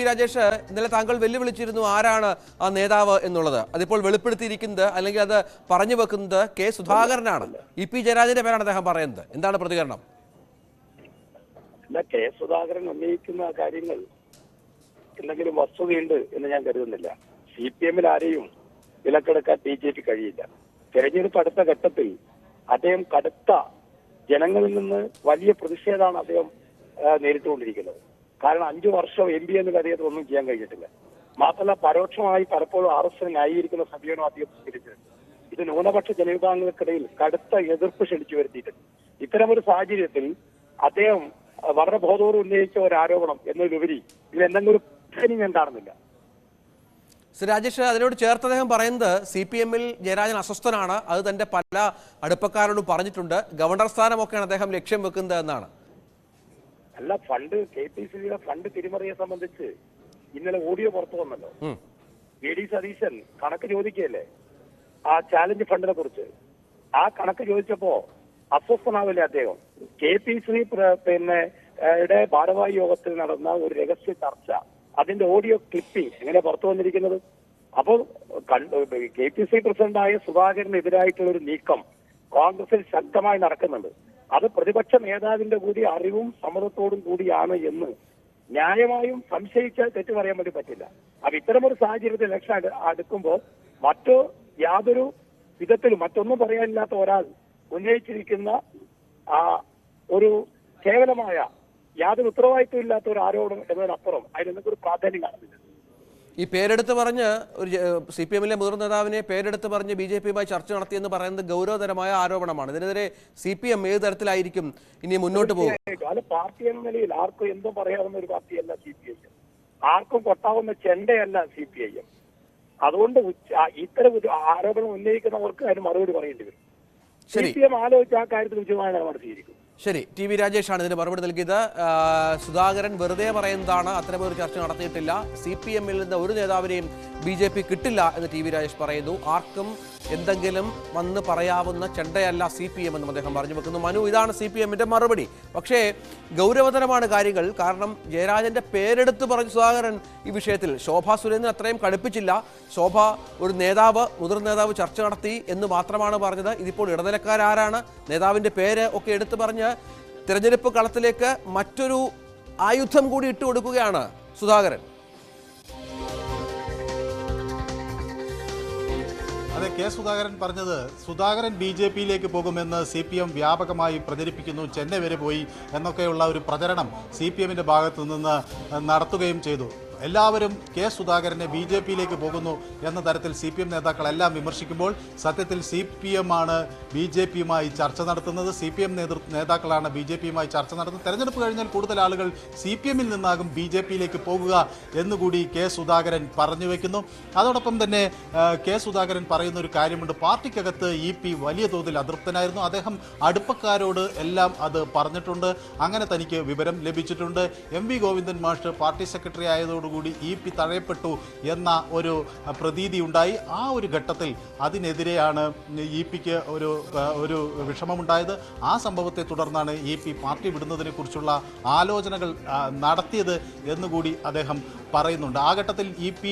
രാജേഷ്, ഇന്നലെ താങ്കൾ വെല്ലുവിളിച്ചിരുന്നു ആരാണ് ആ നേതാവ് എന്നുള്ളത്. അതിപ്പോൾ വെളിപ്പെടുത്തിയിരിക്കുന്നത് അല്ലെങ്കിൽ അത് പറഞ്ഞു വെക്കുന്നത് കെ സുധാകരനാണ്. ഇ.പി. ജയരാജന്റെ പേരാണ് അദ്ദേഹം പറയുന്നത്. എന്താണ് പ്രതികരണം? അല്ല, കെ സുധാകരൻ ഉന്നയിക്കുന്ന കാര്യങ്ങൾ എന്തെങ്കിലും വസ്തുതയുണ്ട് എന്ന് ഞാൻ കരുതുന്നില്ല. CPM ആരെയും വിലക്കെടുക്കാൻ BJP കഴിയില്ല. തെരഞ്ഞെടുപ്പ് അടുത്ത ഘട്ടത്തിൽ അദ്ദേഹം കടുത്ത ജനങ്ങളിൽ നിന്ന് വലിയ പ്രതിഷേധമാണ് അദ്ദേഹം നേരിട്ടുകൊണ്ടിരിക്കുന്നത്. കാരണം 5 വർഷം MP എന്ന അദ്ദേഹത്തിന് ഒന്നും ചെയ്യാൻ കഴിഞ്ഞിട്ടില്ല. മാത്രമല്ല, പരോക്ഷമായി പലപ്പോഴും RSS ന്യായീകരിക്കുന്ന സമീപനം അദ്ദേഹം സ്വീകരിച്ചിട്ടുണ്ട്. ഇത് ന്യൂനപക്ഷ ജനവിഭാഗങ്ങൾക്കിടയിൽ കടുത്ത എതിർപ്പ് ക്ഷണിച്ചു വരുത്തിയിട്ടുണ്ട്. ഇത്തരമൊരു സാഹചര്യത്തിൽ അദ്ദേഹം വളരെ ബോധപൂർവ്വം ഉന്നയിച്ച ഒരു ആരോപണം എന്നതിലുപരി ഇതിലെന്തെങ്കിലും ഒരു ഞാൻ കാണുന്നില്ല. രാജേഷ്, അതിനോട് ചേർത്ത് അദ്ദേഹം പറയുന്നത് CPM-ൽ ജയരാജൻ അസ്വസ്ഥനാണ്, അത് തന്റെ പല അടുപ്പക്കാരോടും പറഞ്ഞിട്ടുണ്ട്, ഗവർണർ സ്ഥാനമൊക്കെയാണ് അദ്ദേഹം ലക്ഷ്യം വെക്കുന്നത് എന്നാണ്. അല്ല, KPCCയുടെ ഫണ്ട് തിരിമറിയെ സംബന്ധിച്ച് ഇന്നലെ ഓഡിയോ പുറത്തു വന്നല്ലോ. VD സതീശൻ കണക്ക് ചോദിക്കുകയല്ലേ ആ ചാലഞ്ച് ഫണ്ടിനെ കുറിച്ച്. ആ കണക്ക് ചോദിച്ചപ്പോ അസ്വസ്ഥനാവില്ലേ അദ്ദേഹം? KPCC ഭാരവാഹി യോഗത്തിൽ നടന്ന ഒരു രഹസ്യ ചർച്ച, അതിന്റെ ഓഡിയോ ക്ലിപ്പിംഗ് എങ്ങനെ പുറത്തു വന്നിരിക്കുന്നത്? അപ്പോൾ KPCC പ്രസിഡന്റായ സുധാകരനെതിരായിട്ടുള്ള ഒരു നീക്കം കോൺഗ്രസിൽ ശക്തമായി നടക്കുന്നുണ്ട്. അത് പ്രതിപക്ഷ നേതാവിന്റെ കൂടി അറിവും സമ്മതത്തോടും കൂടിയാണ് എന്ന് ന്യായമായും സംശയിച്ചാൽ തെറ്റു പറയാൻ വേണ്ടി പറ്റില്ല. അപ്പൊ ഇത്തരമൊരു സാഹചര്യത്തിൽ ഇലക്ഷൻ അടുക്കുമ്പോൾ യാതൊരു വിധത്തിലും മറ്റൊന്നും പറയാനില്ലാത്ത ഒരാൾ ഉന്നയിച്ചിരിക്കുന്ന ഒരു കേവലമായ യാതൊരു ഉത്തരവാദിത്വം ഇല്ലാത്ത ഒരു ആരോപണം എന്നതിനപ്പുറം അതിനെന്തൊരു പ്രാധാന്യം കാണുന്നില്ല. ഈ പേരെടുത്ത് പറഞ്ഞ് ഒരു CPM-ലെ മുതിർന്ന നേതാവിനെ പേരെടുത്ത് പറഞ്ഞ് BJP-യുമായി ചർച്ച നടത്തിയെന്ന് പറയുന്നത് ഗൗരവതരമായ ആരോപണമാണ്. ഇതിനെതിരെ CPM ഏത് തരത്തിലായിരിക്കും ഇനി മുന്നോട്ട് പോകും? അത് പാർട്ടി എന്ന നിലയിൽ ആർക്കും എന്തും പറയാവുന്ന ഒരു പാർട്ടിയല്ല CPIM. ആർക്കും കൊട്ടാവുന്ന ചെണ്ടയല്ല CPIM. അതുകൊണ്ട് ഇത്തരം ആരോപണം ഉന്നയിക്കുന്നവർക്ക് അതിന് മറുപടി പറയേണ്ടി വരും. CPM ആലോചിച്ച് ആ കാര്യത്തിൽ ഉചിതമായ നിലപാട് സ്വീകരിക്കും. ശരി, TV രാജേഷാണ് ഇതിന് മറുപടി നൽകിയത്. സുധാകരൻ വെറുതെ പറയുന്നതാണ്, അത്തരമൊരു ചർച്ച നടത്തിയിട്ടില്ല. CPM-ൽ നിന്ന് ഒരു നേതാവിനെയും BJP കിട്ടില്ല എന്ന് TV രാജേഷ് പറയുന്നു. ആർക്കും എന്തെങ്കിലും വന്ന് പറയാവുന്ന ചെണ്ടയല്ല CPM എന്നും അദ്ദേഹം പറഞ്ഞു വെക്കുന്നു. മനു, ഇതാണ് CPM-ന്റെ മറുപടി. പക്ഷേ ഗൗരവതരമാണ് കാര്യങ്ങൾ. കാരണം ജയരാജന്റെ പേരെടുത്ത് പറഞ്ഞ സുധാകരൻ ഈ വിഷയത്തിൽ ശോഭാ സുരേന്ദ്രൻ അത്രയും കടുപ്പിച്ചില്ല. ശോഭ ഒരു മുതിർന്ന നേതാവ് ചർച്ച നടത്തി എന്ന് മാത്രമാണ് പറഞ്ഞത്. ഇതിപ്പോൾ ഇടനിലക്കാരാണ്, നേതാവിന്റെ പേര് ഒക്കെ എടുത്തു പറഞ്ഞ് തിരഞ്ഞെടുപ്പ് കളത്തിലേക്ക് മറ്റൊരു ആയുധം കൂടി ഇട്ടുകൊടുക്കുകയാണ് സുധാകരൻ. അതെ, കെ സുധാകരൻ പറഞ്ഞത് സുധാകരൻ BJP-യിലേക്ക് പോകുമെന്ന് CPM വ്യാപകമായി പ്രചരിപ്പിക്കുന്നു, ചെന്നൈ വരെ പോയി എന്നൊക്കെയുള്ള ഒരു പ്രചരണം CPM-ന്റെ ഭാഗത്തു നിന്ന് നടത്തുകയും ചെയ്തു. എല്ലാവരും കെ സുധാകരനെ BJP-യിലേക്ക് പോകുന്നു എന്ന തരത്തിൽ CPM നേതാക്കളെല്ലാം വിമർശിക്കുമ്പോൾ സത്യത്തിൽ CPM ആണ് BJP-യുമായി ചർച്ച നടത്തുന്നത്. CPM നേതാക്കളാണ് BJP-യുമായി ചർച്ച നടത്തുന്നത്. തെരഞ്ഞെടുപ്പ് കഴിഞ്ഞാൽ കൂടുതൽ ആളുകൾ CPM-ൽ നിന്നാകും BJP-യിലേക്ക് പോകുക എന്നുകൂടി കെ സുധാകരൻ പറഞ്ഞു വയ്ക്കുന്നു. അതോടൊപ്പം തന്നെ കെ സുധാകരൻ പറയുന്ന ഒരു കാര്യമുണ്ട്. പാർട്ടിക്കകത്ത് EP വലിയ തോതിൽ അതൃപ്തനായിരുന്നു. അദ്ദേഹം അടുപ്പക്കാരോട് എല്ലാം അത് പറഞ്ഞിട്ടുണ്ട്. അങ്ങനെ തനിക്ക് വിവരം ലഭിച്ചിട്ടുണ്ട്. MV ഗോവിന്ദൻ മാഷ് പാർട്ടി സെക്രട്ടറി ആയതോട് കൂടി EP തഴയപ്പെട്ടു എന്ന ഒരു പ്രതീതി ഉണ്ടായി. ആ ഒരു ഘട്ടത്തിൽ അതിനെതിരെയാണ് EP-ക്ക് ഒരു വിഷമമുണ്ടായത്. ആ സംഭവത്തെ തുടർന്നാണ് EP പാർട്ടി വിടുന്നതിനെ കുറിച്ചുള്ള ആലോചനകൾ നടത്തിയത് എന്നുകൂടി അദ്ദേഹം പറയുന്നുണ്ട്. ആ ഘട്ടത്തിൽ EP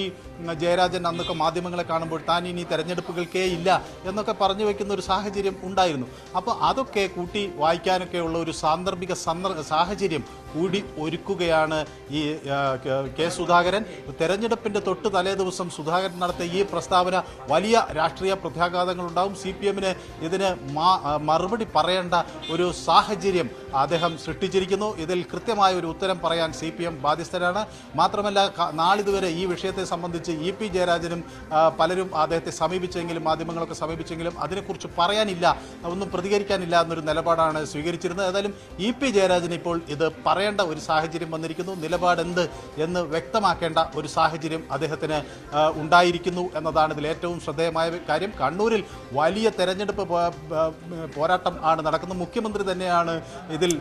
ജയരാജൻ അന്നൊക്കെ മാധ്യമങ്ങളെ കാണുമ്പോൾ താൻ ഇനി തെരഞ്ഞെടുപ്പുകൾക്കേ ഇല്ല എന്നൊക്കെ പറഞ്ഞു വയ്ക്കുന്ന ഒരു സാഹചര്യം ഉണ്ടായിരുന്നു. അപ്പോൾ അതൊക്കെ കൂട്ടി വായിക്കാനൊക്കെയുള്ള ഒരു സാന്ദർഭിക സാഹചര്യം കൂടി ഒരുക്കുകയാണ് ഈ കെ സുധാകരൻ. തെരഞ്ഞെടുപ്പിൻ്റെ തൊട്ട് തലേ ദിവസം സുധാകരൻ നടത്തിയ ഈ പ്രസ്താവന വലിയ രാഷ്ട്രീയ പ്രത്യാഘാതങ്ങളുണ്ടാവും. CPM-ന് ഇതിന് മറുപടി പറയേണ്ട ഒരു സാഹചര്യം അദ്ദേഹം സൃഷ്ടിച്ചിരിക്കുന്നു. ഇതിൽ കൃത്യമായ ഒരു ഉത്തരം പറയാൻ CPM ബാധ്യസ്ഥരാണ്. മാത്രമല്ല, നാളിതുവരെ ഈ വിഷയത്തെ സംബന്ധിച്ച് EP ജയരാജനും പലരും അദ്ദേഹത്തെ സമീപിച്ചെങ്കിലും മാധ്യമങ്ങളൊക്കെ സമീപിച്ചെങ്കിലും അതിനെക്കുറിച്ച് പറയാനില്ല, ഒന്നും പ്രതികരിക്കാനില്ല എന്നൊരു നിലപാടാണ് സ്വീകരിച്ചിരുന്നത്. ഏതായാലും EP ജയരാജന് ഇപ്പോൾ ഇത് പറയേണ്ട ഒരു സാഹചര്യം വന്നിരിക്കുന്നു. നിലപാടെന്ത് എന്ന് വ്യക്തമാക്കേണ്ട ഒരു സാഹചര്യം അദ്ദേഹത്തിന് ഉണ്ടായിരിക്കുന്നു എന്നതാണ് ഇതിൽ ഏറ്റവും ശ്രദ്ധേയമായ കാര്യം. കണ്ണൂരിൽ വലിയ തെരഞ്ഞെടുപ്പ് പോരാട്ടം ആണ് നടക്കുന്നത്. മുഖ്യമന്ത്രി തന്നെയാണ് ഇതിൽ